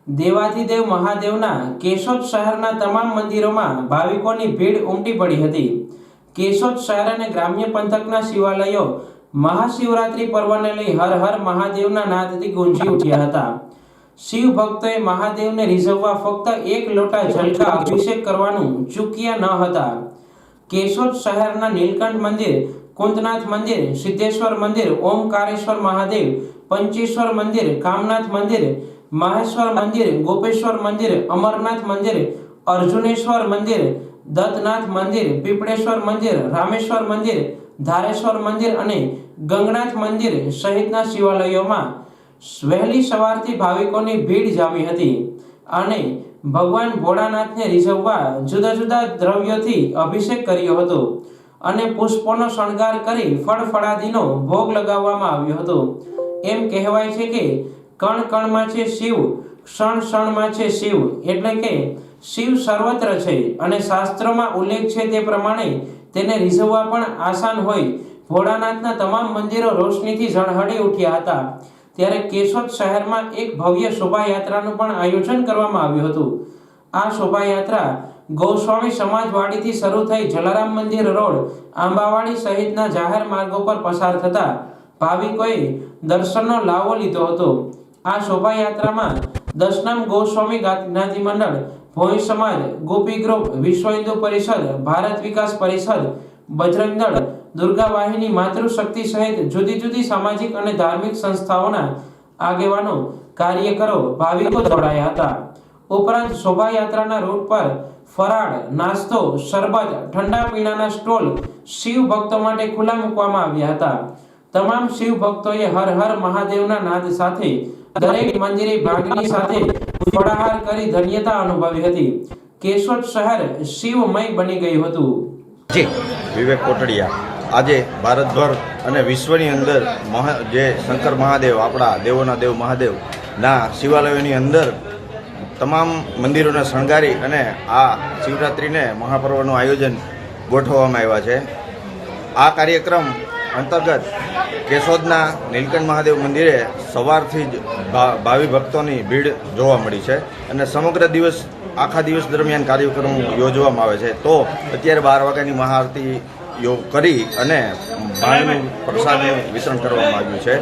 દેવાધિદેવ મહાદેવના કેશોદ શહેરના તમામ મંદિરોમાં ભાવિકોની ભીડ ઉમટી પડી હતી। કેશોદ શહેર અને ગ્રામ્ય પંથકના શિવાલયો મહાશિવરાત્રી પર્વને લઈ હર હર મહાદેવના નાદથી ગુંજી ઉઠ્યા હતા। શિવ ભક્તોએ મહાદેવને રીઝવવા ફક્ત એક લોટા જલકા અભિષેક કરવાનું ચૂક્યા ન હતા। કેશોદ શહેરના નીલકંઠ મંદિર, કુંદનાથ મંદિર, સિદ્ધેશ્વર મંદિર, ઓમકારેશ્વર મહાદેવ, પંચેશ્વર મંદિર, કામનાથ મંદિર, માહેશ્વર મંદિર, ગોપેશ્વર મંદિર, અમરનાથ મંદિર, અર્જુનેશ્વર મંદિર, દત્તનાથ મંદિર, પીપળેશ્વર મંદિર, રામેશ્વર મંદિર, ધારેશ્વર મંદિર અને ગંગનાથ મંદિર સહિતના શિવાલયોમાં વહેલી સવારથી ભાવિકોની ભીડ જામી હતી અને ભગવાન ભોળાનાથને રીઝવવા જુદા જુદા દ્રવ્યોથી અભિષેક કર્યો હતો અને પુષ્પોનો શણગાર કરી ફળફળાદીનો ભોગ લગાવવામાં આવ્યો હતો। એમ કહેવાય છે કે કણ કણમાં છે શિવ, ક્ષણ ક્ષણમાં છે શિવ, એટલે કે શિવ સર્વત્ર છે અને શાસ્ત્રોમાં ઉલ્લેખ છે તે પ્રમાણે તેને રીઝવવા પણ આસાન હોય ભોળાનાથના તમામ મંદિરો રોશનીથી ઝળહળી ઉઠ્યા હતા। ત્યારે કેશોદ શહેરમાં એક ભવ્ય શોભાયાત્રાનું પણ આયોજન કરવામાં આવ્યું હતું। આ શોભાયાત્રા ગૌસ્વામી સમાજવાડીથી શરૂ થઈ જલારામ મંદિર રોડ, આંબાવાડી સહિતના જાહેર માર્ગો પર પસાર થતા ભાવિકોએ દર્શનનો લાવો લીધો હતો। આ શોભાયાત્રામાં દશનામ ગોસ્વામી જ્ઞાતિ મંડળ, ભોઈ સમાજ, ગોપી ગ્રુપ, વિશ્વ હિન્દુ પરિષદ, ભારત વિકાસ પરિષદ, બજરંગ દળ, દુર્ગા વાહિની, માતૃશક્તિ સહિત જુદી જુદી સામાજિક અને ધાર્મિક સંસ્થાઓના આગેવાનો, કાર્યકરો, ભાવિકો જોડાયા હતા। ઉપરાંત શોભાયાત્રાના રૂટ પર ફરાળ, નાસ્તો, શરબત, ઠંડા પીણાના સ્ટોલ શિવ ભક્તો માટે ખુલ્લા મૂકવામાં આવ્યા હતા। તમામ શિવ ભક્તોએ હર હર મહાદેવના નાદ સાથે દરેક મંદિરે ભાગની સાથે ફળાહાર કરી ધન્યતા અનુભવી હતી। કેશોદ શહેર શિવમય બની ગયું હતું। જી વિવેક કોટડિયા। આજે ભારતભર અને વિશ્વની અંદર જે શંકર મહાદેવ, આપણા દેવોના દેવ મહાદેવના શિવાલયોની અંદર તમામ મંદિરોને શણગારી અને આ શિવરાત્રિને મહાપર્વનું આયોજન ગોઠવવામાં આવ્યા છે। આ કાર્યક્રમ અંતર્ગત કેશોદના નીલકંઠ મહાદેવ મંદિરે સવારથી જ ભાવિ ભક્તોની ભીડ જોવા મળી છે અને સમગ્ર દિવસ, આખા દિવસ દરમિયાન કાર્યક્રમ યોજવામાં આવે છે। તો અત્યારે 12 વાગ્યાની મહાઆરતી કરી અને ભાંગનું પ્રસાદનું વિતરણ કરવામાં આવ્યું છે।